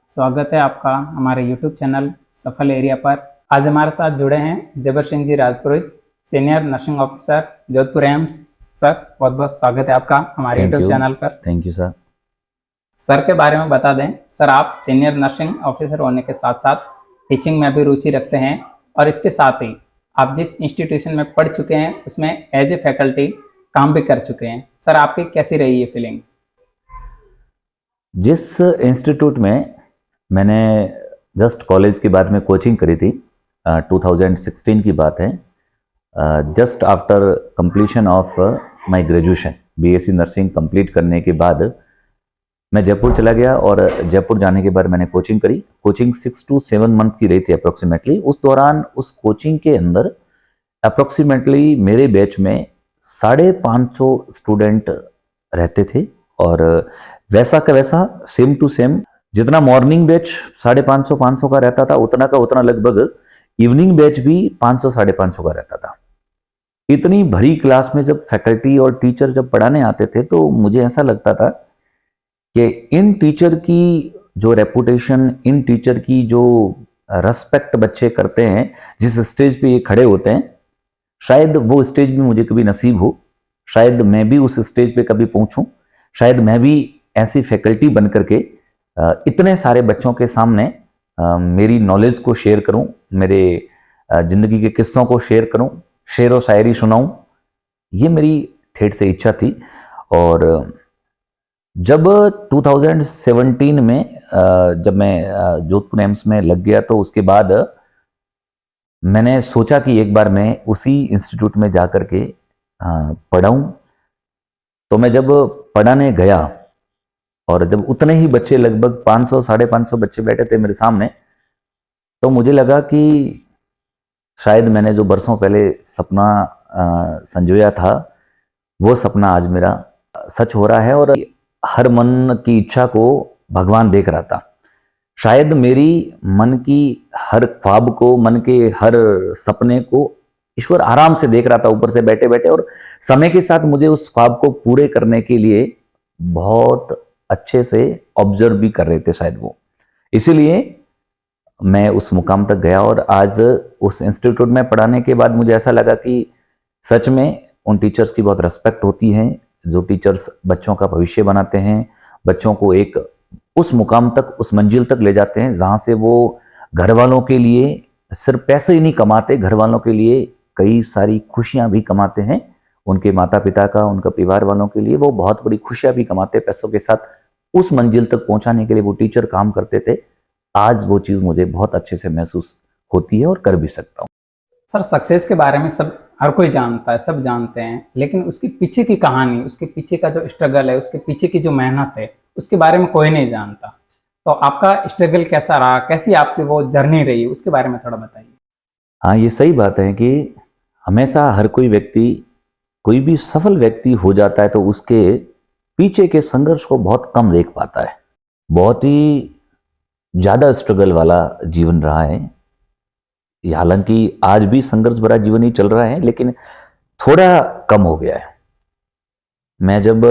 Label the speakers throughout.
Speaker 1: स्वागत है आपका हमारे YouTube चैनल सफल एरिया पर। आज हमारे साथ जुड़े हैं Jabar Singh ji Rajpurohit, senior nursing officer, Jodhpur AIIMS. Sir, बहुत बहुत स्वागत है आपका हमारे
Speaker 2: थैंक
Speaker 1: YouTube
Speaker 2: यू।
Speaker 1: चैनल पर।
Speaker 2: Thank you sir.
Speaker 1: सर के बारे में बता दें। सर, आप सीनियर नर्सिंग ऑफिसर होने के साथ साथ टीचिंग में भी रुचि रखते हैं और इसके साथ ही आप जिस इंस्टीट्यूशन में पढ़ चुके हैं उसमें एज ए फैकल्टी काम भी कर चुके हैं। सर, आपकी कैसी रही ये फीलिंग?
Speaker 2: जिस इंस्टीट्यूट में मैंने जस्ट कॉलेज के बाद में कोचिंग करी थी, 2016 की बात है। Just after completion of my graduation, BSc nursing complete करने के बाद मैं जयपुर चला गया और जयपुर जाने के बाद मैंने कोचिंग करी। कोचिंग 6 to 7 मंथ की रही थी अप्रोक्सीमेटली। उस दौरान उस कोचिंग के अंदर अप्रोक्सीमेटली मेरे बैच में 550 स्टूडेंट रहते थे और वैसा का वैसा सेम टू सेम जितना मॉर्निंग बैच 550 का रहता था, उतना का उतना लगभग इवनिंग बैच भी 500 550 का रहता था। इतनी भरी क्लास में जब फैकल्टी और टीचर जब पढ़ाने आते थे तो मुझे ऐसा लगता था कि इन टीचर की जो रेपुटेशन, इन टीचर की जो रेस्पेक्ट बच्चे करते हैं, जिस स्टेज पे ये खड़े होते हैं, शायद वो स्टेज भी मुझे कभी नसीब हो, शायद मैं भी उस स्टेज पे कभी पहुंचूं, शायद मैं भी ऐसी फैकल्टी बन करके इतने सारे बच्चों के सामने मेरी नॉलेज को शेयर करूं, मेरे जिंदगी के किस्सों को शेयर करूं, शेर व शायरी सुनाऊं। ये मेरी ठेठ से इच्छा थी। और जब 2017 में जब मैं जोधपुर एम्स में लग गया तो उसके बाद मैंने सोचा कि एक बार मैं उसी इंस्टीट्यूट में जाकर के पढ़ाऊं। तो मैं जब पढ़ाने गया और जब उतने ही बच्चे, लगभग 500 550 बच्चे बैठे थे मेरे सामने, तो मुझे लगा कि शायद मैंने जो बरसों पहले सपना संजोया था, वो सपना आज मेरा सच हो रहा है और हर मन की इच्छा को भगवान देख रहा था। शायद मेरी मन की हर ख्वाब को, मन के हर सपने को ईश्वर आराम से देख रहा था ऊपर से बैठे बैठे, और समय के साथ मुझे उस ख्वाब को पूरे करने के लिए बहुत अच्छे से ऑब्जर्व भी कर रहे थे शायद वो। इसीलिए मैं उस मुकाम तक गया और आज उस इंस्टीट्यूट में पढ़ाने के बाद मुझे ऐसा लगा कि सच में उन टीचर्स की बहुत रेस्पेक्ट होती है, जो टीचर्स बच्चों का भविष्य बनाते हैं, बच्चों को एक उस मुकाम तक, उस मंजिल तक ले जाते हैं जहां से वो घर वालों के लिए सिर्फ पैसे ही नहीं कमाते, घर वालों के लिए कई सारी खुशियां भी कमाते हैं। उनके माता पिता का, उनका परिवार वालों के लिए वो बहुत बड़ी खुशियां भी कमाते हैं पैसों के साथ। उस मंजिल तक पहुंचाने के लिए वो टीचर काम करते थे। आज वो चीज मुझे बहुत अच्छे से महसूस होती है और कर भी सकता हूँ।
Speaker 1: सर, सक्सेस के बारे में सब हर कोई जानता है, सब जानते हैं, लेकिन उसके पीछे की कहानी, उसके पीछे का जो स्ट्रगल है, उसके पीछे की जो मेहनत है, उसके बारे में कोई नहीं जानता। तो आपका स्ट्रगल कैसा रहा, कैसी आपकी वो जर्नी रही, उसके बारे में थोड़ा बताइए।
Speaker 2: हाँ, ये सही बात है कि हमेशा हर कोई व्यक्ति, कोई भी सफल व्यक्ति हो जाता है तो उसके पीछे के संघर्ष को बहुत कम देख पाता है। बहुत ही ज्यादा स्ट्रगल वाला जीवन रहा है। हालांकि आज भी संघर्ष भरा जीवन ही चल रहा है, लेकिन थोड़ा कम हो गया है। मैं जब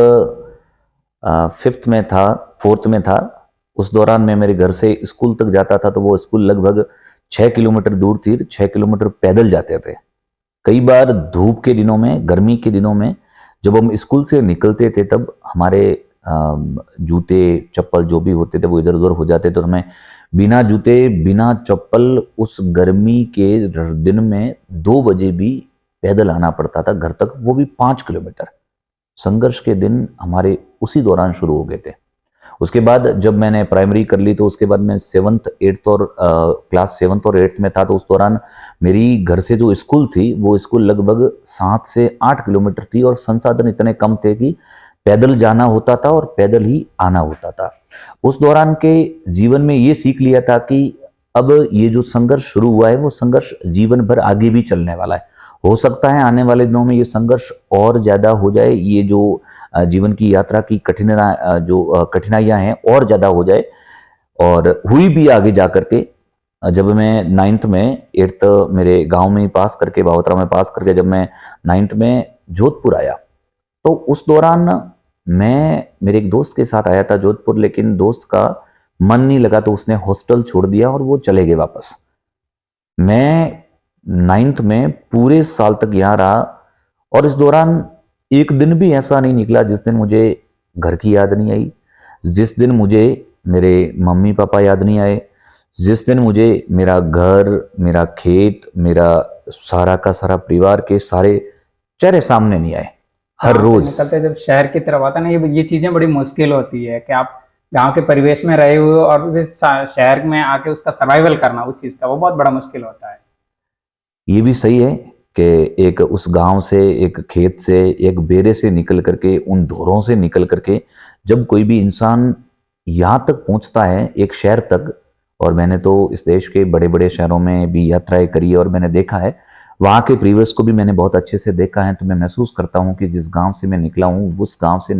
Speaker 2: 5th में था, 4th में था, उस दौरान मैं मेरे घर से स्कूल तक जाता था तो वो स्कूल लगभग 6 किलोमीटर दूर थी। 6 किलोमीटर पैदल जाते थे। कई बार धूप के दिनों में, गर्मी के दिनों में जब हम स्कूल से निकलते थे तब हमारे जूते चप्पल जो भी होते थे वो इधर उधर हो जाते थे, तो हमें बिना जूते बिना चप्पल उस गर्मी के दिन में 2 बजे भी पैदल आना पड़ता था घर तक, वो भी 5 किलोमीटर। संघर्ष के दिन हमारे उसी दौरान शुरू हो गए थे। उसके बाद जब मैंने प्राइमरी कर ली तो उसके बाद मैं 7th 8th और क्लास 7th और 8th में था, तो उस दौरान मेरी घर से जो स्कूल थी वो स्कूल लगभग 7 से 8 किलोमीटर थी और संसाधन इतने कम थे कि पैदल जाना होता था और पैदल ही आना होता था। उस दौरान के जीवन में ये सीख लिया था कि अब ये जो संघर्ष शुरू हुआ है वो संघर्ष जीवन भर आगे भी चलने वाला है। हो सकता है आने वाले दिनों में ये संघर्ष और ज्यादा हो जाए, ये जो जीवन की यात्रा की कठिनाइयां हैं और ज्यादा हो जाए, और हुई भी आगे जा करके। जब मैं 9th में 8th मेरे गांव में ही पास करके, बावतरा में पास करके, जब मैं 9th में जोधपुर आया तो उस दौरान मैं मेरे एक दोस्त के साथ आया था जोधपुर, लेकिन दोस्त का मन नहीं लगा तो उसने हॉस्टल छोड़ दिया और वो चले गए वापस। मैं 9th में पूरे साल तक यहाँ रहा और इस दौरान एक दिन भी ऐसा नहीं निकला जिस दिन मुझे घर की याद नहीं आई, जिस दिन मुझे मेरे मम्मी पापा याद नहीं आए, जिस दिन मुझे मेरा घर, मेरा खेत, मेरा सारा का सारा परिवार के सारे चेहरे सामने नहीं आए। हर
Speaker 1: गाँव से
Speaker 2: रोज
Speaker 1: निकलते जब शहर की तरफ आता है ना, ये चीजें बड़ी मुश्किल होती है कि आप गांव के परिवेश में रहे हुए और फिर शहर में आके उसका सर्वाइवल करना उस चीज का, वो बहुत बड़ा मुश्किल होता है।
Speaker 2: ये भी सही है कि एक उस गांव से, एक खेत से, एक बेरे से निकल करके, उन धोरों से निकल करके जब कोई भी इंसान यहाँ तक पहुँचता है, एक शहर तक, और मैंने तो इस देश के बड़े बड़े शहरों में भी यात्राएं करी है और मैंने देखा है, वहाँ के परिवेश को भी मैंने बहुत अच्छे से देखा है, तो मैं महसूस करता हूँ कि जिस गांव से मैं निकला हूँ, उस गांव से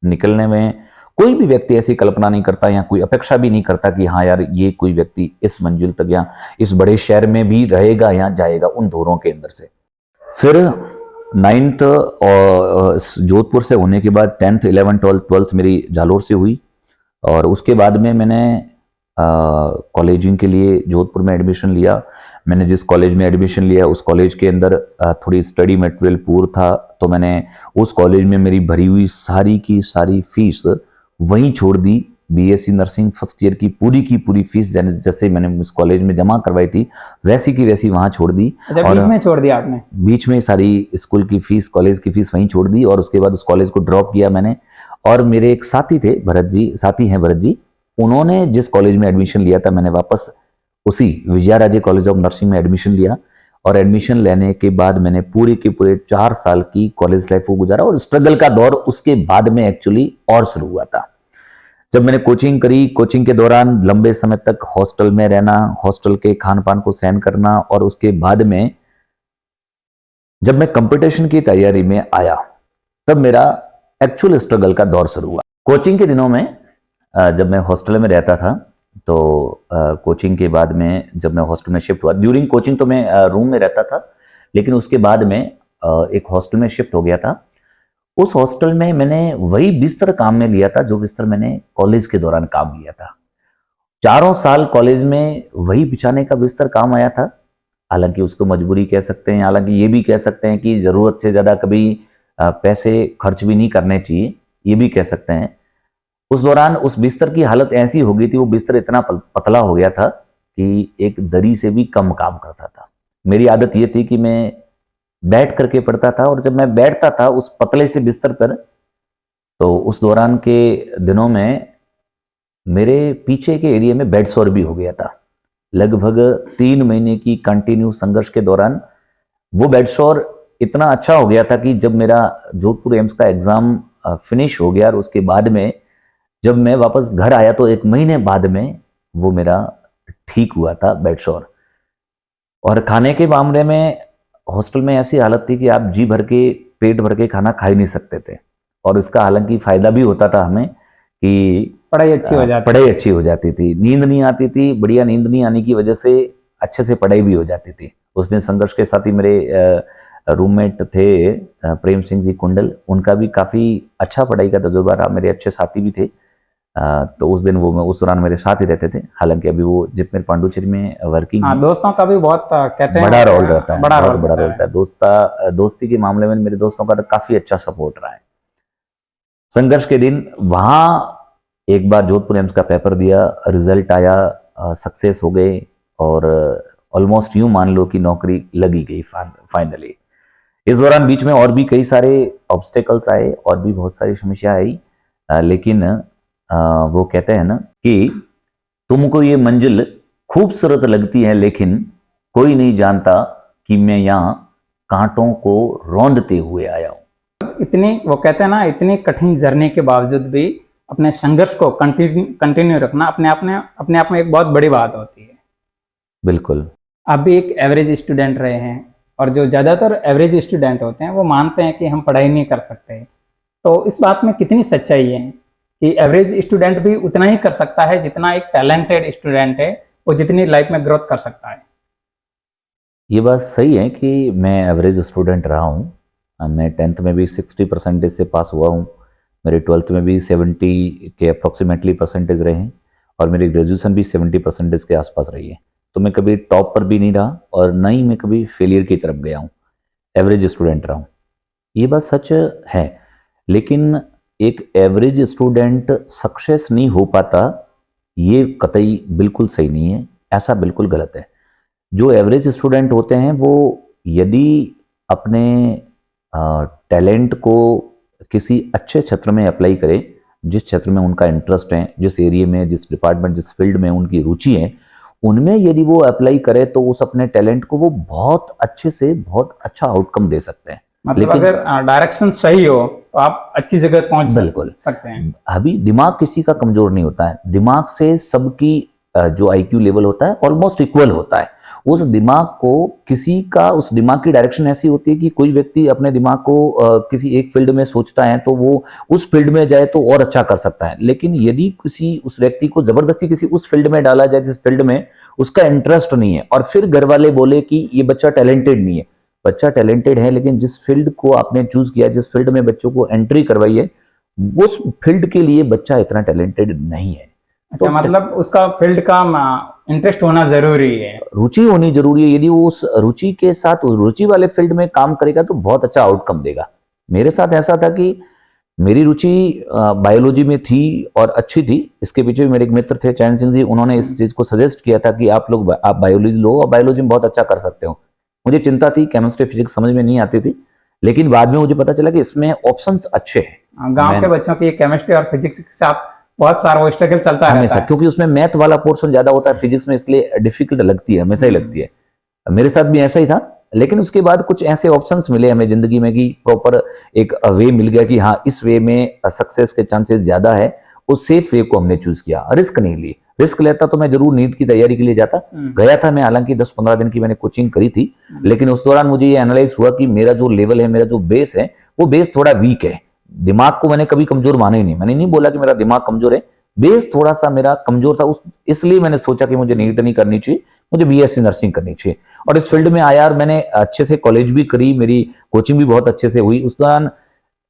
Speaker 2: निकलने में कोई भी व्यक्ति ऐसी कल्पना नहीं करता या कोई अपेक्षा भी नहीं करता कि हाँ यार ये कोई व्यक्ति इस मंजिल तक या इस बड़े शहर में भी रहेगा या जाएगा उन दौरों के अंदर से। फिर 9th और जोधपुर से होने के बाद 10th 11th 12th मेरी जालोर से हुई और उसके बाद में मैंने कॉलेजिंग के लिए जोधपुर में एडमिशन लिया। मैंने जिस कॉलेज में एडमिशन लिया उस कॉलेज के अंदर थोड़ी स्टडी मटेरियल पुअर था, तो मैंने उस कॉलेज में मेरी भरी हुई सारी की सारी फीस वहीं छोड़ दी। बीएससी नर्सिंग फर्स्ट ईयर की पूरी फीस जैसे मैंने उस कॉलेज में जमा करवाई थी वैसी की वैसी वहां छोड़ दी।
Speaker 1: अच्छा,
Speaker 2: और
Speaker 1: बीच में छोड़ दिया आपने?
Speaker 2: बीच में सारी स्कूल की फीस, कॉलेज की फीस वहीं छोड़ दी और उसके बाद उस कॉलेज को ड्रॉप किया मैंने। और मेरे एक साथी थे, साथी हैं भरत जी, उन्होंने जिस कॉलेज में एडमिशन लिया था मैंने वापस उसी विजयाराजे कॉलेज ऑफ नर्सिंग में एडमिशन लिया और एडमिशन लेने के बाद मैंने पूरे के पूरे 4 साल की कॉलेज लाइफ को गुजारा और स्ट्रगल का दौर उसके बाद में एक्चुअली और शुरू हुआ था। जब मैंने कोचिंग करी, कोचिंग के दौरान लंबे समय तक हॉस्टल में रहना, हॉस्टल के खान पान को सहन करना और उसके बाद में जब मैं कंपटीशन की तैयारी में आया तब मेरा एक्चुअल स्ट्रगल का दौर शुरू हुआ। कोचिंग के दिनों में जब मैं हॉस्टल में रहता था तो कोचिंग के बाद में जब मैं हॉस्टल में शिफ्ट हुआ, ड्यूरिंग कोचिंग तो मैं रूम में रहता था, लेकिन उसके बाद में एक हॉस्टल में शिफ्ट हो गया था। उस हॉस्टल में मैंने वही बिस्तर काम में लिया था जो बिस्तर मैंने कॉलेज के दौरान काम लिया था। 4 साल कॉलेज में वही बिछाने का बिस्तर काम आया था। हालांकि उसको मजबूरी कह सकते हैं, हालांकि ये भी कह सकते हैं कि जरूरत से ज्यादा कभी पैसे खर्च भी नहीं करने चाहिए, ये भी कह सकते हैं। उस दौरान उस बिस्तर की हालत ऐसी हो गई थी, वो बिस्तर इतना पतला हो गया था कि एक दरी से भी कम काम करता था। मेरी आदत ये थी कि मैं बैठ करके पढ़ता था और जब मैं बैठता था उस पतले से बिस्तर पर, तो उस दौरान के दिनों में मेरे पीछे के एरिया में बेड सोर भी हो गया था। लगभग 3 महीने की कंटिन्यू संघर्ष के दौरान वो बेड सोर इतना अच्छा हो गया था कि जब मेरा जोधपुर एम्स का एग्जाम फिनिश हो गया और उसके बाद में जब मैं वापस घर आया तो 1 महीने बाद में वो मेरा ठीक हुआ था बेड सोर। और खाने के मामले में हॉस्टल में ऐसी हालत थी कि आप जी भर के, पेट भर के खाना खा ही नहीं सकते थे और इसका हालांकि फायदा भी होता था हमें कि
Speaker 1: पढ़ाई अच्छी हो जाती
Speaker 2: थी, नींद नहीं आती थी, बढ़िया नींद नहीं आने की वजह से अच्छे से पढ़ाई भी हो जाती थी। उस दिन संघर्ष के साथी मेरे रूममेट थे प्रेम सिंह जी कुंडल, उनका भी काफ़ी अच्छा पढ़ाई का तजुर्बा रहा, मेरे अच्छे साथी भी थे। तो उस दिन वो उस दौरान मेरे साथ ही रहते थे। हालांकि अभी वो जिपमेर पांडुचेरी में वर्किंग है।
Speaker 1: दोस्तों का भी बहुत कहते हैं
Speaker 2: बड़ा रोल रहता है,
Speaker 1: बड़ा
Speaker 2: बहुत
Speaker 1: रोल
Speaker 2: बड़ा रोल रहता है। दोस्ती के मामले में मेरे दोस्तों का तो काफी अच्छा सपोर्ट रहा है। संघर्ष के दिन वहां एक बार जोधपुर एम्स का पेपर दिया, रिजल्ट आया, सक्सेस हो गए और ऑलमोस्ट यूं मान लो कि नौकरी लगी गई फाइनली। इस दौरान बीच में और भी कई सारे ऑब्स्टेकल्स आए और भी बहुत सारी समस्या आई, लेकिन वो कहते हैं ना कि तुमको ये मंजिल खूबसूरत लगती है लेकिन कोई नहीं जानता कि मैं यहाँ कांटों को रौंदते हुए आया हूँ।
Speaker 1: इतनी, वो कहते हैं ना, इतनी कठिन जर्नी के बावजूद भी अपने संघर्ष को कंटिन्यू रखना अपने आप में एक बहुत बड़ी बात होती है।
Speaker 2: बिल्कुल।
Speaker 1: आप भी एक एवरेज स्टूडेंट रहे हैं और जो ज़्यादातर एवरेज स्टूडेंट होते हैं वो मानते हैं कि हम पढ़ाई नहीं कर सकते, तो इस बात में कितनी सच्चाई है कि एवरेज स्टूडेंट भी उतना ही कर सकता है जितना एक टैलेंटेड स्टूडेंट है वो जितनी लाइफ में ग्रोथ कर सकता है?
Speaker 2: ये बात सही है कि मैं एवरेज स्टूडेंट रहा हूँ। मैं 10th में भी 60% से पास हुआ हूँ, मेरे 12th में भी 70 के अप्रॉक्सीमेटली परसेंटेज रहे हैं और मेरी ग्रेजुएशन भी 70% के आसपास रही है। तो मैं कभी टॉप पर भी नहीं रहा और ना ही मैं कभी फेलियर की तरफ गया हूँ, एवरेज स्टूडेंट रहा हूँ। ये बात सच है, लेकिन एक एवरेज स्टूडेंट सक्सेस नहीं हो पाता, ये कतई बिल्कुल सही नहीं है, ऐसा बिल्कुल गलत है। जो एवरेज स्टूडेंट होते हैं वो यदि अपने टैलेंट को किसी अच्छे क्षेत्र में अप्लाई करें, जिस क्षेत्र में उनका इंटरेस्ट है, जिस एरिया में, जिस डिपार्टमेंट, जिस फील्ड में उनकी रुचि है, उनमें यदि वो अप्लाई करे तो उस अपने टैलेंट को वो बहुत अच्छे से बहुत अच्छा आउटकम दे सकते हैं।
Speaker 1: मतलब अगर डायरेक्शन सही हो तो आप अच्छी जगह पहुंच
Speaker 2: बिल्कुल
Speaker 1: सकते हैं।
Speaker 2: अभी दिमाग किसी का कमजोर नहीं होता है, दिमाग से सबकी जो आईक्यू लेवल होता है ऑलमोस्ट इक्वल होता है। उस दिमाग को किसी का, उस दिमाग की डायरेक्शन ऐसी होती है कि कोई व्यक्ति अपने दिमाग को किसी एक फील्ड में सोचता है तो वो उस फील्ड में जाए तो और अच्छा कर सकता है, लेकिन यदि किसी उस व्यक्ति को जबरदस्ती किसी उस फील्ड में डाला जाए जिस फील्ड में उसका इंटरेस्ट नहीं है और फिर घर वाले बोले कि ये बच्चा टैलेंटेड नहीं है। बच्चा टैलेंटेड है, लेकिन जिस फील्ड को आपने चूज किया, जिस फील्ड में बच्चों को एंट्री करवाई है, उस फील्ड के लिए बच्चा इतना टैलेंटेड नहीं है।
Speaker 1: अच्छा, तो मतलब उसका फील्ड का इंटरेस्ट होना जरूरी है,
Speaker 2: रुचि होनी जरूरी है। यदि वो उस रुचि के साथ उस रुचि वाले फील्ड में काम करेगा तो बहुत अच्छा आउटकम देगा। मेरे साथ ऐसा था कि मेरी रुचि बायोलॉजी में थी और अच्छी थी। इसके पीछे भी मेरे एक मित्र थे, चैन सिंह जी, उन्होंने इस चीज को सजेस्ट किया था कि आप बायोलॉजी लो और बायोलॉजी में बहुत अच्छा कर सकते हो। मुझे चिंता थी, केमिस्ट्री फिजिक्स समझ में नहीं आती थी, लेकिन बाद में मुझे पता चला कि इसमें ऑप्शंस अच्छे हैं।
Speaker 1: गांव के बच्चों की केमिस्ट्री और फिजिक्स के साथ बहुत सारा वो स्ट्रगल चलता रहता है,
Speaker 2: क्योंकि उसमें मैथ वाला पोर्शन ज्यादा होता है, फिजिक्स में इसलिए डिफिकल्ट लगती है, हमेशा ही लगती है। मेरे साथ भी ऐसा ही था, लेकिन उसके बाद कुछ ऐसे ऑप्शंस मिले हमें जिंदगी में कि प्रॉपर एक वे मिल गया कि हाँ, इस वे में सक्सेस के चांसेस ज्यादा है। उस सेफ वे को हमने चूज किया, रिस्क नहीं ली। रिस्क लेता तो मैं जरूर नीट की तैयारी के लिए जाता, गया था मैं, हालांकि 10-15 दिन की मैंने कोचिंग करी थी, लेकिन उस दौरान मुझे ये एनालाइज हुआ कि मेरा जो लेवल है, मेरा जो बेस है, वो बेस थोड़ा वीक है। दिमाग को मैंने कभी कमजोर माना ही नहीं, मैंने नहीं बोला कि मेरा दिमाग कमजोर है, बेस थोड़ा सा मेरा कमजोर था। इसलिए मैंने सोचा कि मुझे नीट नहीं करनी चाहिए, मुझे बीएससी नर्सिंग करनी चाहिए। और इस फील्ड में आया, मैंने अच्छे से कॉलेज भी करी, मेरी कोचिंग भी बहुत अच्छे से हुई। उस दौरान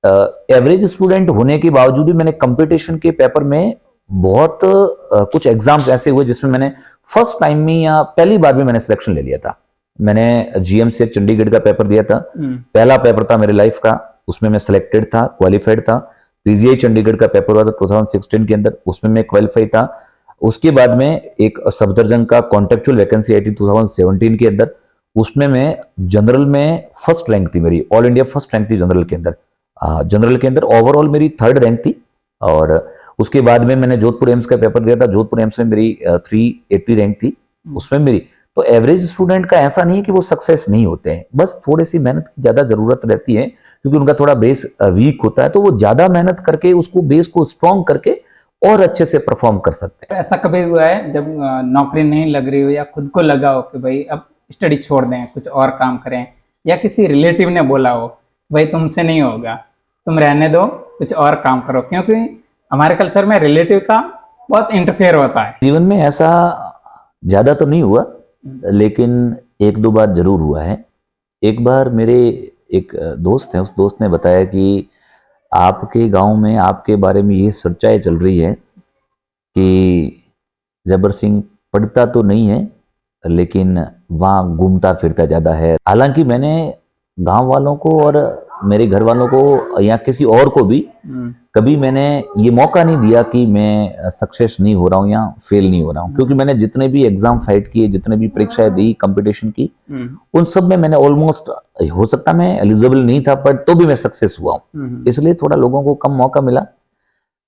Speaker 2: एवरेज स्टूडेंट होने के बावजूद भी मैंने कंपटीशन के पेपर में बहुत कुछ एग्जाम्स ऐसे हुए जिसमें मैंने फर्स्ट टाइम में या पहली बार में मैंने सिलेक्शन ले लिया था। मैंने जीएमसी चंडीगढ़ का पेपर दिया था, पहला पेपर था मेरे लाइफ का, उसमें मैं सिलेक्टेड था, क्वालिफाइड था। पीजीआई चंडीगढ़ का पेपर हुआ था 2016 के अंदर, उसमें मैं क्वालिफाई था। उसके बाद में एक सफदरजंग का कॉन्ट्रेक्चुअल वैकेंसी आई थी 2017 के अंदर, उसमें मैं जनरल में फर्स्ट रैंक थी मेरी, ऑल इंडिया फर्स्ट रैंक थी जनरल के अंदर। जनरल के अंदर ओवरऑल मेरी 3rd रैंक थी। और उसके बाद में मैंने जोधपुर एम्स का पेपर दिया था, जोधपुर एम्स में मेरी 380 रैंक थी उसमें मेरी। तो एवरेज स्टूडेंट का ऐसा नहीं है कि वो सक्सेस नहीं होते हैं, बस थोड़ी सी मेहनत की ज्यादा जरूरत रहती है, क्योंकि उनका थोड़ा बेस वीक होता है, तो वो ज्यादा मेहनत करके उसको बेस को स्ट्रॉन्ग करके और अच्छे से परफॉर्म कर सकते हैं।
Speaker 1: ऐसा कभी हुआ है जब नौकरी नहीं लग रही हो या खुद को लगा हो कि भाई अब स्टडी छोड़ दें, कुछ और काम करें, या किसी रिलेटिव ने बोला हो भाई तुमसे नहीं होगा, तुम रहने दो, कुछ और काम करो? क्योंकि हमारे कल्चर में रिलेटिव का बहुत इंटरफेयर होता है।
Speaker 2: जीवन में ऐसा ज्यादा तो नहीं हुआ, लेकिन 1-2 बार जरूर हुआ है। एक बार मेरे एक दोस्त है, उस दोस्त ने बताया कि आपके गांव में आपके बारे में ये चर्चाएं चल रही है कि जब्बर सिंह पढ़ता तो नहीं है, लेकिन वहाँ घूमता फिरता ज़्यादा है। हालांकि मैंने गांव वालों को और मेरे घर वालों को या किसी और को भी कभी मैंने ये मौका नहीं दिया कि मैं सक्सेस नहीं हो रहा हूँ या फेल नहीं हो रहा हूँ, क्योंकि मैंने जितने भी एग्जाम फाइट किए, जितने भी परीक्षाएं दी कंपटीशन की, उन सब में मैंने ऑलमोस्ट, हो सकता मैं एलिजिबल नहीं था पर तो भी मैं सक्सेस हुआ हूँ। इसलिए थोड़ा लोगों को कम मौका मिला।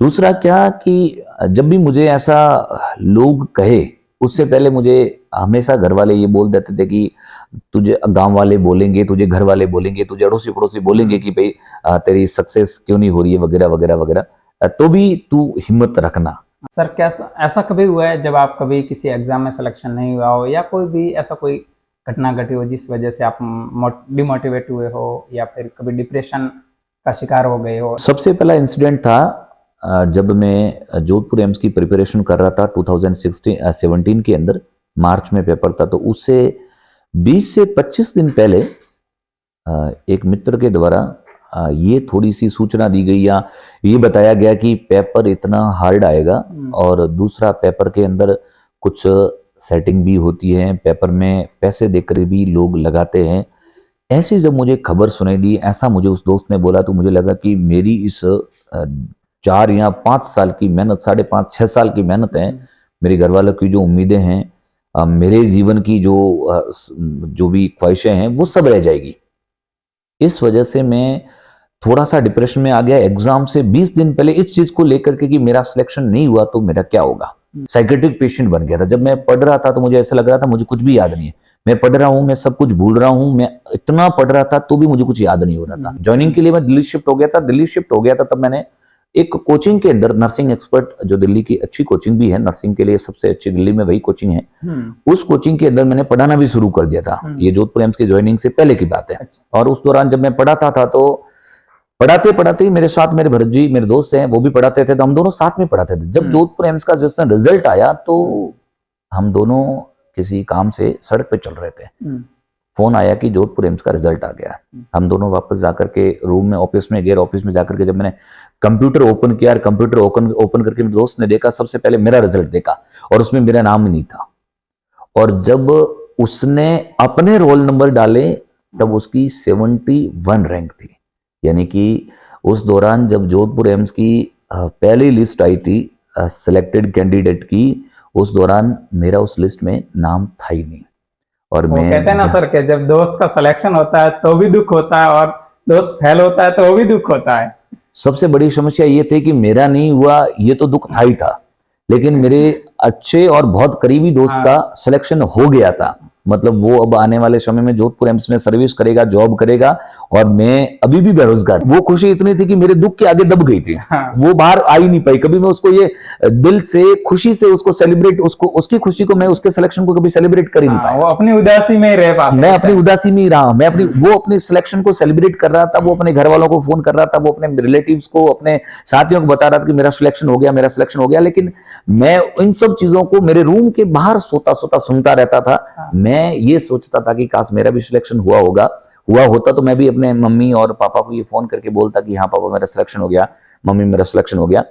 Speaker 2: दूसरा क्या कि जब भी मुझे ऐसा लोग कहे, उससे पहले मुझे हमेशा घर वाले ये बोल देते थे कि तुझे गांव वाले बोलेंगे, तुझे घर वाले बोलेंगे, तुझे अड़ोसी पड़ोसी बोलेंगे कि भाई तेरी सक्सेस क्यों नहीं हो रही है, वगैरह वगैरह वगैरह, तो भी तू हिम्मत रखना।
Speaker 1: सर, क्या ऐसा कभी हुआ है जब आप कभी किसी एग्जाम में सिलेक्शन नहीं हुआ हो, या कोई भी ऐसा कोई घटना घटी हो जिस वजह से आप डिमोटिवेट हुए हो, या फिर कभी डिप्रेशन का शिकार हो गए हो? सबसे
Speaker 2: पहला इंसिडेंट था जब मैं जोधपुर एम्स की प्रिपरेशन कर रहा था 2017 के अंदर, मार्च में पेपर था, तो उससे 20 से 25 दिन पहले एक मित्र के द्वारा ये थोड़ी सी सूचना दी गई या ये बताया गया कि पेपर इतना हार्ड आएगा, और दूसरा पेपर के अंदर कुछ सेटिंग भी होती है, पेपर में पैसे देकर भी लोग लगाते हैं। ऐसी जब मुझे खबर सुनाई दी, ऐसा मुझे उस दोस्त ने बोला, तो मुझे लगा कि मेरी इस 4 या 5 साल की मेहनत, 5.5-6 साल की मेहनत है, मेरे घर वालों की जो उम्मीदें हैं, मेरे जीवन की जो भी ख्वाहिशें हैं, वो सब रह जाएगी। इस वजह से मैं थोड़ा सा डिप्रेशन में आ गया। एग्जाम से 20 दिन पहले इस चीज को लेकर के कि मेरा सिलेक्शन नहीं हुआ तो मेरा क्या होगा, साइकेट्रिक पेशेंट बन गया था। जब मैं पढ़ रहा था तो मुझे ऐसा लग रहा था मुझे कुछ भी याद नहीं है, मैं पढ़ रहा हूँ, मैं सब कुछ भूल रहा हूँ, मैं इतना पढ़ रहा था तो भी मुझे कुछ याद नहीं हो रहा था। ज्वाइनिंग के लिए मैं दिल्ली शिफ्ट हो गया था। दिल्ली शिफ्ट हो गया था तब मैंने एक कोचिंग के अंदर, नर्सिंग एक्सपर्ट, जो दिल्ली की अच्छी कोचिंग भी है, नर्सिंग के लिए सबसे अच्छी दिल्ली में वही कोचिंग है, उस कोचिंग के अंदर मैंने पढ़ाना भी शुरू कर दिया था। ये जोधपुर एम्स की ज्वाइनिंग से पहले की बात है। और उस दौरान जब मैं पढ़ाता था तो पढ़ाते पढ़ाते ही मेरे साथ मेरे भरत जी, मेरे दोस्त हैं, वो भी पढ़ाते थे, तो हम दोनों साथ में पढ़ाते थे। जब जोधपुर एम्स का जिस दिन रिजल्ट आया तो हम दोनों किसी काम से सड़क पे चल रहे थे, फोन आया कि जोधपुर एम्स का रिजल्ट आ गया। हम दोनों वापस जाकर के रूम में, ऑफिस में गए। ऑफिस में जाकर के जब मैंने कंप्यूटर ओपन किया, कंप्यूटर ओपन करके मेरे दोस्त ने देखा, सबसे पहले मेरा रिजल्ट देखा और उसमें मेरा नाम नहीं था। और जब उसने अपने रोल नंबर डाले तब उसकी 71 रैंक थी। यानी कि उस दौरान जब जोधपुर एम्स की पहली लिस्ट आई थी सिलेक्टेड कैंडिडेट की, उस दौरान मेरा उस लिस्ट में नाम था ही नहीं। और
Speaker 1: वो
Speaker 2: मैं
Speaker 1: कहते हैं ना सर कि जब दोस्त का सिलेक्शन होता है तो भी दुख होता है, और दोस्त फेल होता है तो भी दुख होता है।
Speaker 2: सबसे बड़ी समस्या ये थी कि मेरा नहीं हुआ, ये तो दुख था ही था, लेकिन मेरे अच्छे और बहुत करीबी दोस्त का सिलेक्शन हो गया था। मतलब वो अब आने वाले समय में जोधपुर एम्स में सर्विस करेगा, जॉब करेगा, और मैं अभी भी बेरोजगार। वो खुशी इतनी थी कि मेरे दुख के आगे दब गई थी। वो बाहर आ ही नहीं पाई। कभी मैं उसको ये दिल से, खुशी से उसको सेलिब्रेट, उसकी खुशी को, मैं उसके सिलेक्शन को कभी सेलिब्रेट कर ही नहीं पाया।
Speaker 1: वो अपनी उदासी में ही रह पाता,
Speaker 2: मैं अपनी उदासी में ही रहा। मैं वो अपने सिलेक्शन को सेलिब्रेट कर रहा था, वो अपने घर वालों को फोन कर रहा था, वो अपने रिलेटिव्स को, अपने साथियों को बता रहा था कि मेरा सिलेक्शन हो गया, मेरा सिलेक्शन हो गया। लेकिन मैं इन सब चीजों को मेरे रूम के बाहर सोता सोता सुनता रहता था। मैं ये सोचता था कि काश मेरा भी सिलेक्शन हुआ होता तो मैं भी अपने मम्मी और पापा को ये फोन करके बोलता कि हाँ पापा मेरा सिलेक्शन हो गया, मम्मी मेरा सिलेक्शन हो गया।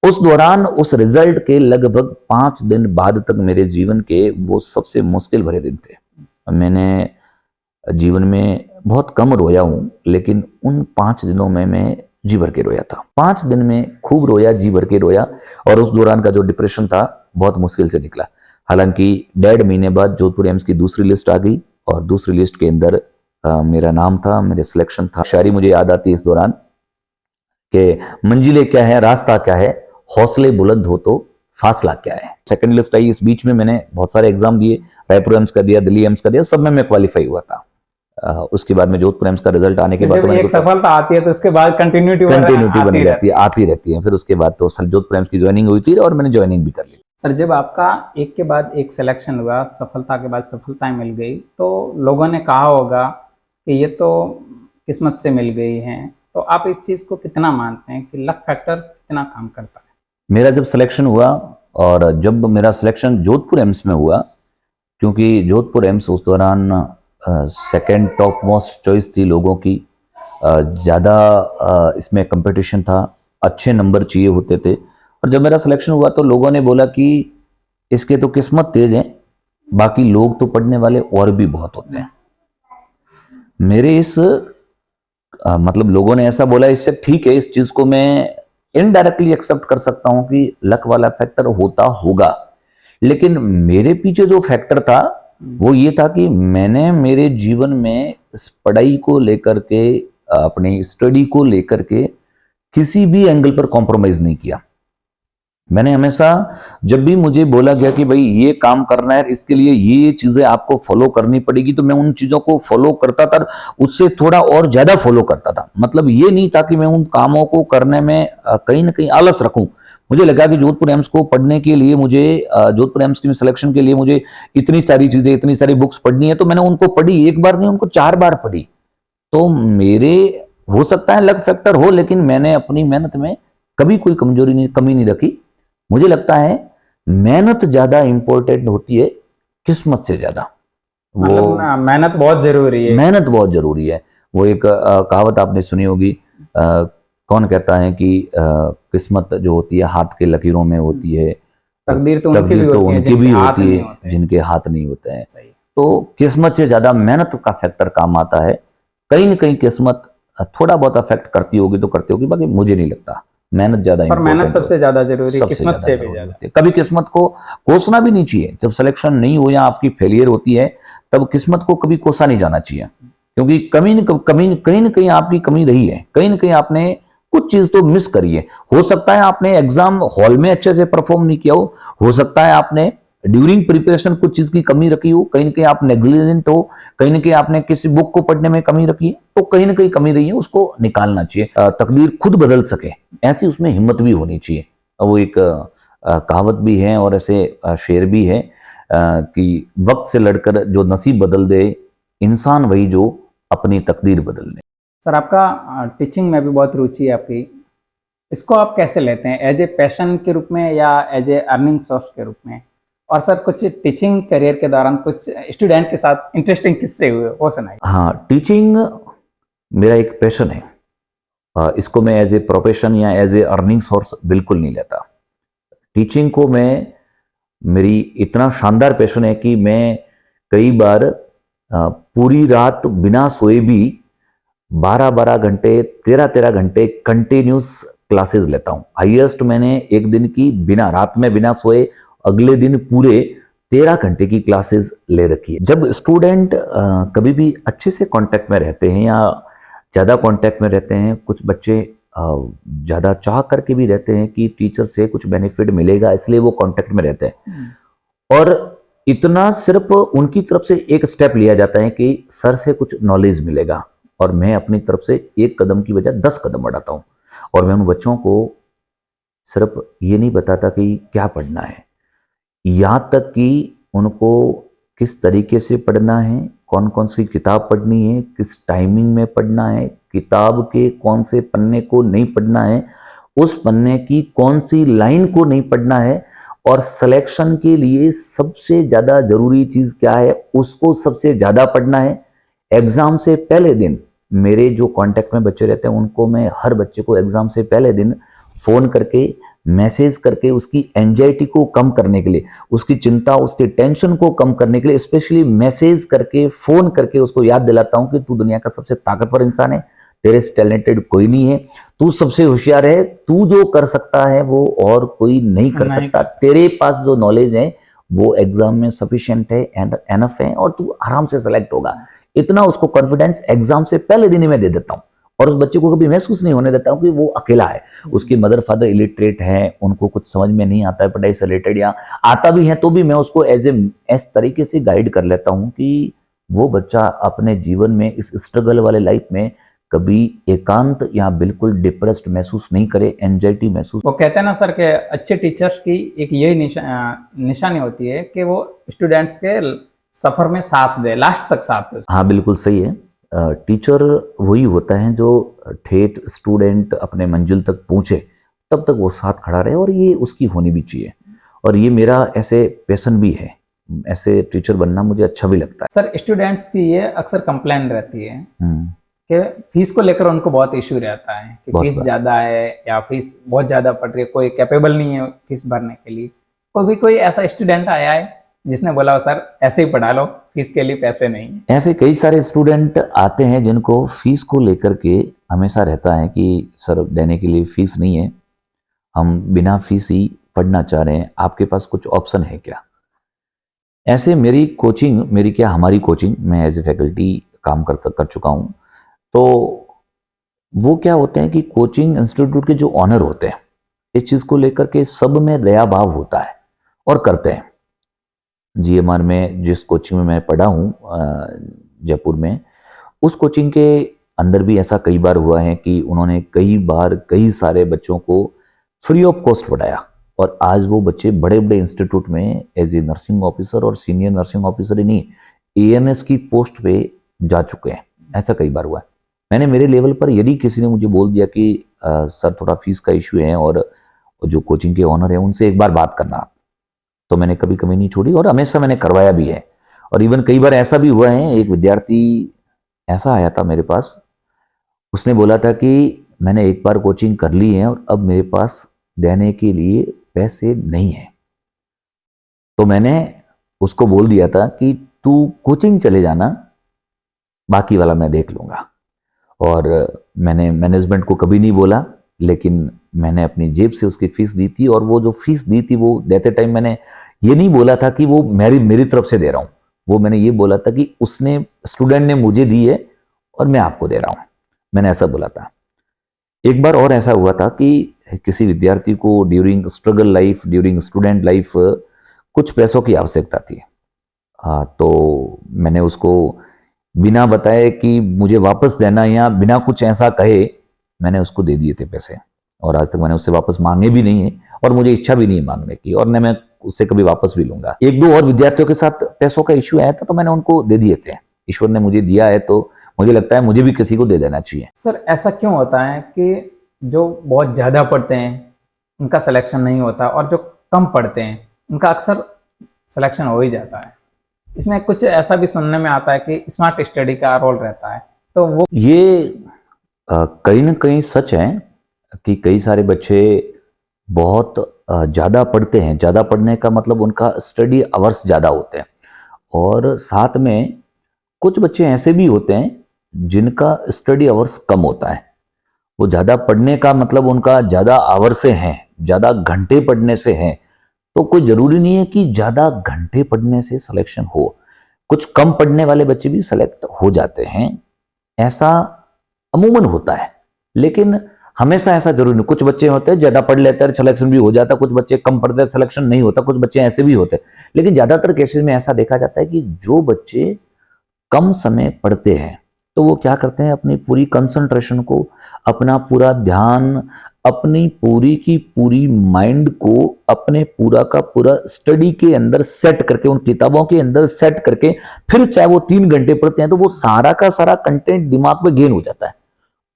Speaker 2: उस दौरान, उस रिजल्ट के लगभग 5 दिन बाद तक मेरे जीवन के वो सबसे मुश्किल भरे दिन थे। मैंने जीवन में बहुत कम रोया हूं, लेकिन उन 5 दिनों में मैं जी भर के रोया था। 5 दिन में खूब रोया, जी भर के रोया। और उस दौरान का जो डिप्रेशन था बहुत मुश्किल से निकला। हालांकि 1.5 महीने बाद जोधपुर एम्स की दूसरी लिस्ट आ गई, और दूसरी लिस्ट के अंदर मेरा नाम था, मेरे सिलेक्शन था। शायरी मुझे याद आती है इस दौरान कि मंजिलें क्या है, रास्ता क्या है, हौसले बुलंद हो तो फासला क्या है। सेकंड लिस्ट आई। इस बीच में मैंने बहुत सारे एग्जाम दिए, रायपुर एम्स का दिया, दिल्ली एम्स का दिया, सब में मैं क्वालिफाई हुआ था। उसके बाद में जोधपुर एम्स का रिजल्ट आने के बाद
Speaker 1: जब एक सफलता आती है तो उसके बाद कंटिन्यूटी
Speaker 2: बनी रहती है, आती रहती है। फिर उसके बाद तो जोधपुर एम्स की ज्वाइनिंग हुई थी और मैंने ज्वाइनिंग भी कर ली।
Speaker 1: सर, जब आपका एक के बाद एक सिलेक्शन हुआ, सफलता के बाद सफलता मिल गई, तो लोगों ने कहा होगा कि ये तो किस्मत से मिल गई है, तो आप इस चीज़ को कितना मानते हैं कि लक फैक्टर कितना काम करता है?
Speaker 2: मेरा जब सिलेक्शन हुआ, और जब मेरा सिलेक्शन जोधपुर एम्स में हुआ, क्योंकि जोधपुर एम्स उस दौरान सेकेंड टॉप मोस्ट चॉइस थी लोगों की, ज़्यादा इसमें कंपटीशन था, अच्छे नंबर चाहिए होते थे। और जब मेरा सिलेक्शन हुआ तो लोगों ने बोला कि इसके तो किस्मत तेज है, बाकी लोग तो पढ़ने वाले और भी बहुत होते हैं। मेरे इस मतलब लोगों ने ऐसा बोला, इससे ठीक है, इस चीज को मैं इनडायरेक्टली एक्सेप्ट कर सकता हूं कि लक वाला फैक्टर होता होगा। लेकिन मेरे पीछे जो फैक्टर था वो ये था कि मैंने मेरे जीवन में इस पढ़ाई को लेकर के, अपनी स्टडी को लेकर के किसी भी एंगल पर कॉम्प्रोमाइज नहीं किया। मैंने हमेशा, जब भी मुझे बोला गया कि भाई ये काम करना है, इसके लिए ये चीजें आपको फॉलो करनी पड़ेगी, तो मैं उन चीजों को फॉलो करता था, उससे थोड़ा और ज्यादा फॉलो करता था। मतलब ये नहीं था कि मैं उन कामों को करने में कहीं ना कहीं आलस रखूं। मुझे लगा कि जोधपुर एम्स को पढ़ने के लिए मुझे, जोधपुर एम्स की सिलेक्शन के लिए मुझे इतनी सारी चीजें, इतनी सारी बुक्स पढ़नी है, तो मैंने उनको पढ़ी, एक बार नहीं, उनको 4 बार पढ़ी। तो मेरे, हो सकता है लक फैक्टर हो, लेकिन मैंने अपनी मेहनत में कभी कोई कमी नहीं रखी। मुझे लगता है मेहनत ज्यादा इंपॉर्टेंट होती है किस्मत से ज्यादा।
Speaker 1: मतलब मेहनत बहुत जरूरी है।
Speaker 2: मेहनत बहुत जरूरी है। वो एक कहावत आपने सुनी होगी, कौन कहता है कि किस्मत जो होती है हाथ के लकीरों में होती है,
Speaker 1: तकदीर तो उनकी
Speaker 2: तकदीर
Speaker 1: भी
Speaker 2: तो
Speaker 1: होती है
Speaker 2: उनकी
Speaker 1: जिनके
Speaker 2: भी
Speaker 1: हाथ
Speaker 2: होती
Speaker 1: नहीं
Speaker 2: है
Speaker 1: होते हैं।
Speaker 2: जिनके हाथ नहीं होते हैं।
Speaker 1: सही।
Speaker 2: तो किस्मत से ज्यादा मेहनत का फैक्टर काम आता है। कहीं ना कहीं किस्मत थोड़ा बहुत अफेक्ट करती होगी तो करती होगी, बाकी मुझे नहीं लगता। मेहनत ज्यादा
Speaker 1: पर मेहनत
Speaker 2: इंपॉर्टेंट
Speaker 1: सबसे ज्यादा जरूरी,
Speaker 2: सबसे
Speaker 1: किस्मत
Speaker 2: ज्यादा
Speaker 1: से भी
Speaker 2: जरूरी
Speaker 1: ज्यादा।
Speaker 2: होती है। कभी किस्मत को कोसना भी नहीं चाहिए। जब सिलेक्शन नहीं हो या आपकी फेलियर होती है तब किस्मत को कभी कोसा नहीं जाना चाहिए, क्योंकि कहीं ना कहीं आपकी कमी रही है, कहीं ना कहीं आपने कुछ चीज तो मिस करी है। हो सकता है आपने एग्जाम हॉल में अच्छे से परफॉर्म नहीं किया हो सकता है आपने ड्यूरिंग प्रिपरेशन कुछ चीज की कमी रखी हो, कहीं ना कहीं आप नेग्लिजेंट हो, कहीं ना कहीं आपने किसी बुक को पढ़ने में कमी रखी है, तो कहीं ना कहीं कमी रही है, उसको निकालना चाहिए। तकदीर खुद बदल सके ऐसी उसमें हिम्मत भी होनी चाहिए। वो एक कहावत भी है और ऐसे शेर भी है कि वक्त से लड़कर जो नसीब बदल दे, इंसान वही जो अपनी तकदीर बदल दे।
Speaker 1: सर आपका टीचिंग में भी बहुत रुचि है आपकी, इसको आप कैसे लेते हैं? एज ए पैशन के रूप में या एज ए अर्निंग सोर्स के रूप में? और सर कुछ टीचिंग करियर के दौरान कुछ स्टूडेंट के साथ इंटरेस्टिंग किस्से हुए वो सुनाइए।
Speaker 2: हाँ, टीचिंग मेरा एक पैशन है। इसको मैं एज ए प्रोफेशन या एज ए अर्निंग सोर्स बिल्कुल नहीं लेता। टीचिंग को मैं मेरी इतना शानदार पैशन है कि मैं कई बार पूरी रात बिना सोए भी 12-12 घंटे 13-13 घंटे कंटिन्यूस क्लासेस लेता हूं। हाईएस्ट मैंने एक दिन की बिना रात में बिना सोए अगले दिन पूरे 13 घंटे की क्लासेस ले रखी है। जब स्टूडेंट कभी भी अच्छे से कांटेक्ट में रहते हैं या ज़्यादा कांटेक्ट में रहते हैं, कुछ बच्चे ज़्यादा चाह करके भी रहते हैं कि टीचर से कुछ बेनिफिट मिलेगा इसलिए वो कांटेक्ट में रहते हैं, और इतना सिर्फ उनकी तरफ से एक स्टेप लिया जाता है कि सर से कुछ नॉलेज मिलेगा, और मैं अपनी तरफ से एक कदम की बजाय 10 कदम बढ़ाता हूँ। और मैं उन बच्चों को सिर्फ ये नहीं बताता कि क्या पढ़ना है, यहाँ तक कि उनको किस तरीके से पढ़ना है, कौन कौन सी किताब पढ़नी है, किस टाइमिंग में पढ़ना है, किताब के कौन से पन्ने को नहीं पढ़ना है, उस पन्ने की कौन सी लाइन को नहीं पढ़ना है, और सिलेक्शन के लिए सबसे ज़्यादा ज़रूरी चीज़ क्या है उसको सबसे ज़्यादा पढ़ना है। एग्ज़ाम से पहले दिन मेरे जो कांटेक्ट में बच्चे रहते हैं उनको मैं हर बच्चे को एग्ज़ाम से पहले दिन फ़ोन करके मैसेज करके उसकी एंजाइटी को कम करने के लिए, उसकी चिंता उसके टेंशन को कम करने के लिए स्पेशली मैसेज करके फ़ोन करके उसको याद दिलाता हूं कि तू दुनिया का सबसे ताकतवर इंसान है, तेरे से टैलेंटेड कोई नहीं है, तू सबसे होशियार है, तू जो कर सकता है वो और कोई नहीं कर सकता, तेरे पास जो नॉलेज है वो एग्जाम में सफिशिएंट है एंड एनफ है और तू आराम से सेलेक्ट होगा। इतना उसको कॉन्फिडेंस एग्जाम से पहले दिन ही मैं दे देता हूँ, और उस बच्चे को कभी महसूस नहीं होने देता हूँ कि वो अकेला है। उसकी मदर फादर इलिटरेट है, उनको कुछ समझ में नहीं आता है पढ़ाई से रिलेटेड, या आता भी है तो भी मैं उसको एज तरीके से गाइड कर लेता हूँ कि वो बच्चा अपने जीवन में इस स्ट्रगल वाले लाइफ में कभी एकांत या बिल्कुल डिप्रेस्ड महसूस नहीं करे, एंजाइटी महसूस।
Speaker 1: वो कहते हैं ना सर कि अच्छे टीचर्स की एक यही निशानी होती है कि वो स्टूडेंट्स के सफर में साथ दे, लास्ट तक साथ दे।
Speaker 2: हाँ बिल्कुल सही है। टीचर वही होता है जो ठेठ स्टूडेंट अपने मंजिल तक पहुंचे तब तक वो साथ खड़ा रहे, और ये उसकी होनी भी चाहिए, और ये मेरा ऐसे पैशन भी है। ऐसे टीचर बनना मुझे अच्छा भी लगता है।
Speaker 1: सर स्टूडेंट्स की ये अक्सर कंप्लेन रहती है कि फीस को लेकर उनको बहुत इशू रहता है कि फीस ज़्यादा है या फीस बहुत ज़्यादा पड़ रही है, कोई कैपेबल नहीं है फीस भरने के लिए। कोई ऐसा स्टूडेंट आया है जिसने बोला सर ऐसे ही पढ़ा लो, फीस के लिए पैसे नहीं?
Speaker 2: ऐसे कई सारे स्टूडेंट आते हैं जिनको फीस को लेकर के हमेशा रहता है कि सर देने के लिए फीस नहीं है, हम बिना फीस ही पढ़ना चाह रहे हैं, आपके पास कुछ ऑप्शन है क्या? ऐसे मेरी क्या हमारी कोचिंग, मैं एज ए फैकल्टी काम कर चुका हूँ, तो वो क्या होते हैं कि कोचिंग इंस्टीट्यूट के जो ऑनर होते हैं इस चीज़ को लेकर के सब में दया भाव होता है और करते हैं। जीएमआर में जिस कोचिंग में मैं पढ़ा हूँ जयपुर में, उस कोचिंग के अंदर भी ऐसा कई बार हुआ है कि उन्होंने कई बार कई सारे बच्चों को फ्री ऑफ कॉस्ट पढ़ाया, और आज वो बच्चे बड़े बड़े इंस्टीट्यूट में एज ए नर्सिंग ऑफिसर और सीनियर नर्सिंग ऑफिसर ही नहीं, एएनएस की पोस्ट पे जा चुके हैं। ऐसा कई बार हुआ है। मैंने मेरे लेवल पर यदि किसी ने मुझे बोल दिया कि सर थोड़ा फीस का इश्यू है और जो कोचिंग के ऑनर है उनसे एक बार बात करना, तो मैंने कभी कमी नहीं छोड़ी और हमेशा मैंने करवाया भी है। और इवन कई बार ऐसा भी हुआ है, एक विद्यार्थी ऐसा आया था मेरे पास, उसने बोला था कि मैंने एक बार कोचिंग कर ली है और अब मेरे पास देने के लिए पैसे नहीं है। तो मैंने उसको बोल दिया था कि तू कोचिंग चले जाना, बाकी वाला मैं देख लूँगा। और मैंने मैनेजमेंट को कभी नहीं बोला, लेकिन मैंने अपनी जेब से उसकी फीस दी थी। और वो जो फीस दी थी वो देते टाइम मैंने ये नहीं बोला था कि वो मेरी तरफ से दे रहा हूँ, वो मैंने ये बोला था कि उसने स्टूडेंट ने मुझे दी है और मैं आपको दे रहा हूँ, मैंने ऐसा बोला था। एक बार और ऐसा हुआ था कि किसी विद्यार्थी को during struggle life, during student life कुछ पैसों की आवश्यकता थी। तो मैंने उसको बिना बताए कि मुझे वापस देना या बिना कुछ ऐसा कहे मैंने उसको दे दिए थे पैसे। और आज तक मैंने उससे वापस मांगे भी नहीं है और मुझे इच्छा भी नहीं है मांगने की, और न मैं उससे कभी वापस भी लूंगा। एक दो और विद्यार्थियों के साथ पैसों का इश्यू आया था तो मैंने उनको दे दिए थे। ईश्वर ने मुझे दिया है तो मुझे लगता है मुझे भी किसी को दे देना चाहिए।
Speaker 1: सर ऐसा क्यों होता है कि जो बहुत ज़्यादा पढ़ते हैं उनका सिलेक्शन नहीं होता और जो कम पढ़ते हैं उनका अक्सर सिलेक्शन हो ही जाता है? इसमें कुछ ऐसा भी सुनने में आता है कि स्मार्ट स्टडी का रोल रहता है, तो वो
Speaker 2: ये कहीं ना कहीं सच है कि कई सारे बच्चे बहुत ज़्यादा पढ़ते हैं। ज़्यादा पढ़ने का मतलब उनका स्टडी आवर्स ज़्यादा होते हैं। और साथ में कुछ बच्चे ऐसे भी होते हैं जिनका स्टडी आवर्स कम होता है। वो ज़्यादा पढ़ने का मतलब उनका ज़्यादा आवर से हैं, ज़्यादा घंटे पढ़ने से हैं। तो कोई ज़रूरी नहीं है कि ज़्यादा घंटे पढ़ने से सिलेक्शन हो। कुछ कम पढ़ने वाले बच्चे भी सेलेक्ट हो जाते हैं, ऐसा अमूमन होता है। लेकिन हमेशा ऐसा जरूरी नहीं। कुछ बच्चे होते हैं ज़्यादा पढ़ लेते हैं, सिलेक्शन भी हो जाता है। कुछ बच्चे कम पढ़ते हैं, सिलेक्शन नहीं होता। कुछ बच्चे ऐसे भी होते हैं। लेकिन ज़्यादातर केसेस में ऐसा देखा जाता है कि जो बच्चे कम समय पढ़ते हैं तो वो क्या करते हैं, अपनी पूरी कंसंट्रेशन को, अपना पूरा ध्यान, अपनी पूरी की पूरी माइंड को अपने पूरा का पूरा स्टडी के अंदर सेट करके, उन किताबों के अंदर सेट करके, फिर चाहे वो 3 घंटे पढ़ते हैं तो वो सारा का सारा कंटेंट दिमाग में गेन हो जाता है।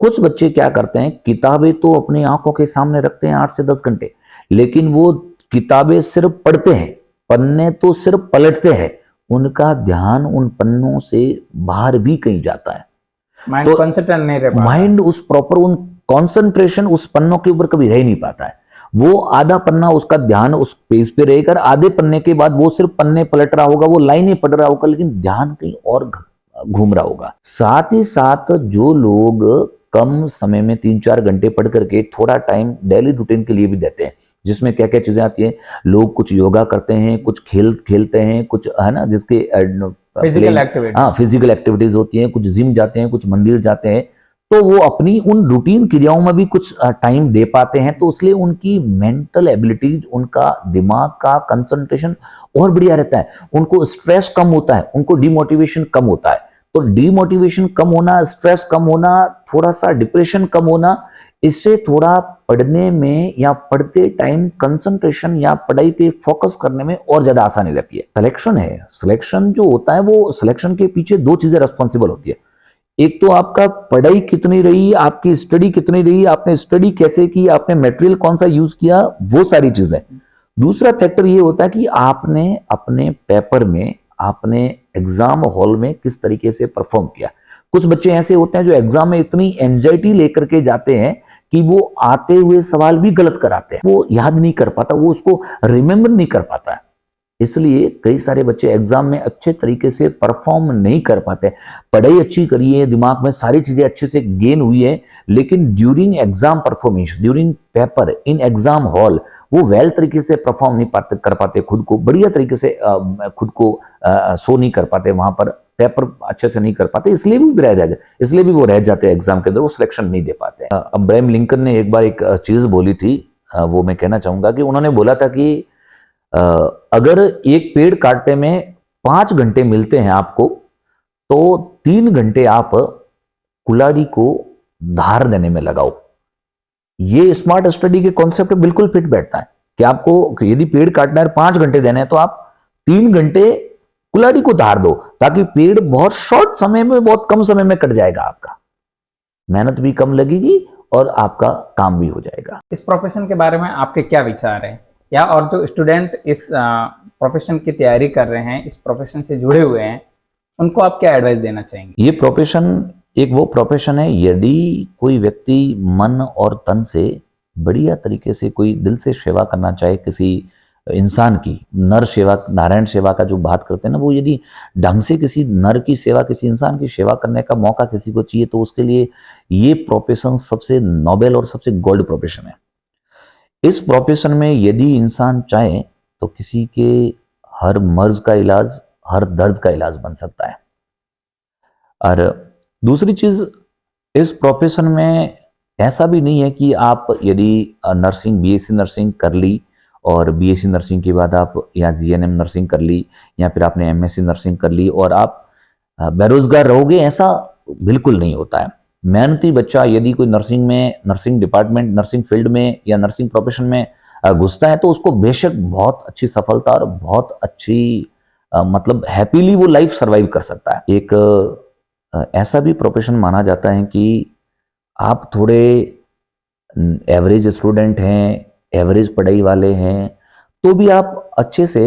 Speaker 2: कुछ बच्चे क्या करते हैं, किताबें तो अपनी आंखों के सामने रखते हैं 8 से 10 घंटे, लेकिन वो किताबें सिर्फ पढ़ते हैं, पन्ने तो सिर्फ पलटते हैं, उनका ध्यान उन पन्नों से बाहर भी कहीं जाता है।
Speaker 1: माइंड
Speaker 2: तो
Speaker 1: कंसंट्रेट नहीं रह पाता।
Speaker 2: माइंड उस प्रॉपर उन कंसंट्रेशन उस पन्नों के ऊपर कभी रह नहीं पाता है। वो आधा पन्ना उसका ध्यान उस पेज पे रहेगा, आधे पन्ने के बाद वो सिर्फ पन्ने पलट रहा होगा, वो लाइनें पढ़ रहा होगा, लेकिन ध्यान कहीं और घूम रहा होगा। साथ ही साथ जो लोग कम समय में 3-4 घंटे पढ़ करके थोड़ा टाइम डेली रूटीन के लिए भी देते हैं, जिसमें क्या क्या चीजें आती हैं, लोग कुछ योगा करते हैं, कुछ खेल खेलते हैं, कुछ है ना जिसके
Speaker 1: फिजिकल एक्टिविटी,
Speaker 2: हाँ फिजिकल एक्टिविटीज होती हैं, कुछ जिम जाते हैं, कुछ मंदिर जाते हैं, तो वो अपनी उन रूटीन क्रियाओं में भी कुछ टाइम दे पाते हैं। तो इसलिए उनकी मेंटल एबिलिटीज, उनका दिमाग का कंसंट्रेशन और बढ़िया रहता है, उनको स्ट्रेस कम होता है, उनको डिमोटिवेशन कम होता है। तो डिमोटिवेशन कम होना, स्ट्रेस कम होना, थोड़ा सा डिप्रेशन कम होना, इससे थोड़ा पढ़ने में या पढ़ते टाइम कंसंट्रेशन या पढ़ाई पे फोकस करने में और ज्यादा आसानी रहती है। सिलेक्शन है, सिलेक्शन जो होता है वो सिलेक्शन के पीछे दो चीजें रिस्पॉन्सिबल होती है। एक तो आपका पढ़ाई कितनी रही, आपकी स्टडी कितनी रही, आपने स्टडी कैसे की, आपने मटेरियल कौन सा यूज किया, वो सारी चीजें। दूसरा फैक्टर ये होता है कि आपने अपने पेपर में, आपने एग्जाम हॉल में किस तरीके से परफॉर्म किया। कुछ बच्चे ऐसे होते हैं जो एग्जाम में इतनी एंजाइटी लेकर के जाते हैं कि वो आते हुए सवाल भी गलत कराते हैं, वो याद नहीं कर पाता, वो उसको रिमेंबर नहीं कर पाता है। इसलिए कई सारे बच्चे एग्जाम में अच्छे तरीके से परफॉर्म नहीं कर पाते। पढ़ाई अच्छी करी है, दिमाग में सारी चीजें अच्छे से गेन हुई है, लेकिन during exam performance, during paper in exam hall वो वेल तरीके से परफॉर्म नहीं कर पाते, खुद को बढ़िया तरीके से खुद को शो नहीं कर पाते, वहां पर पेपर अच्छे से नहीं कर पाते, इसलिए भी वो रह जाते हैं एग्जाम के अंदर, वो सिलेक्शन नहीं दे पाते। अब्राहम लिंकन ने एक बार एक चीज बोली थी, वो मैं कहना चाहूंगा कि उन्होंने बोला था कि अगर एक पेड़ काटने में 5 घंटे मिलते हैं आपको, तो 3 घंटे आप कुल्हाड़ी को धार देने में लगाओ। ये स्मार्ट स्टडी के कॉन्सेप्ट बिल्कुल फिट बैठता है कि आपको यदि पेड़ काटना है 5 घंटे देने हैं तो आप 3 घंटे कुल्हाड़ी को धार दो, ताकि पेड़ बहुत शॉर्ट समय में, बहुत कम समय में कट जाएगा, आपका मेहनत भी कम लगेगी और आपका काम भी हो जाएगा।
Speaker 1: इस प्रोफेशन के बारे में आपके क्या विचार हैं, या और जो स्टूडेंट इस प्रोफेशन की तैयारी कर रहे हैं, इस प्रोफेशन से जुड़े हुए हैं, उनको आप क्या एडवाइस देना चाहेंगे?
Speaker 2: ये प्रोफेशन एक वो प्रोफेशन है, यदि कोई व्यक्ति मन और तन से बढ़िया तरीके से कोई दिल से सेवा करना चाहे किसी इंसान की, नर सेवा नारायण सेवा का जो बात करते हैं ना, वो यदि ढंग से किसी नर की सेवा, किसी इंसान की सेवा करने का मौका किसी को चाहिए, तो उसके लिए ये प्रोफेशन सबसे नोबेल और सबसे गोल्ड प्रोफेशन है। इस प्रोफेशन में यदि इंसान चाहे तो किसी के हर मर्ज का इलाज, हर दर्द का इलाज बन सकता है। और दूसरी चीज, इस प्रोफेशन में ऐसा भी नहीं है कि आप यदि नर्सिंग, बीएससी नर्सिंग कर ली और बीएससी नर्सिंग के बाद आप या जीएनएम नर्सिंग कर ली या फिर आपने एमएससी नर्सिंग कर ली और आप बेरोजगार रहोगे, ऐसा बिल्कुल नहीं होता है। मेहनती बच्चा यदि कोई नर्सिंग में, नर्सिंग डिपार्टमेंट, नर्सिंग फील्ड में या नर्सिंग प्रोफेशन में घुसता है तो उसको बेशक बहुत अच्छी सफलता और बहुत अच्छी मतलब हैप्पीली वो लाइफ सर्वाइव कर सकता है। एक ऐसा भी प्रोफेशन माना जाता है कि आप थोड़े एवरेज स्टूडेंट हैं, एवरेज पढ़ाई वाले हैं, तो भी आप अच्छे से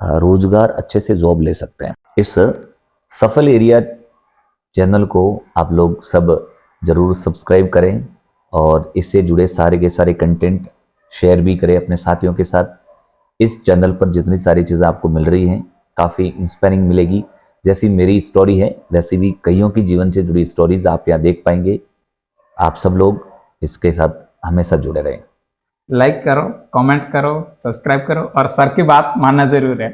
Speaker 2: रोजगार, अच्छे से जॉब ले सकते हैं। इस सफल एरिया चैनल को आप लोग सब जरूर सब्सक्राइब करें और इससे जुड़े सारे के सारे कंटेंट शेयर भी करें अपने साथियों के साथ। इस चैनल पर जितनी सारी चीज़ें आपको मिल रही हैं काफ़ी इंस्पायरिंग मिलेगी। जैसी मेरी स्टोरी है वैसी भी कईयों की जीवन से जुड़ी स्टोरीज आप यहाँ देख पाएंगे। आप सब लोग इसके साथ हमेशा जुड़े रहें।
Speaker 1: लाइक करो, कमेंट करो, सब्सक्राइब करो और सर की बात मानना जरूर है।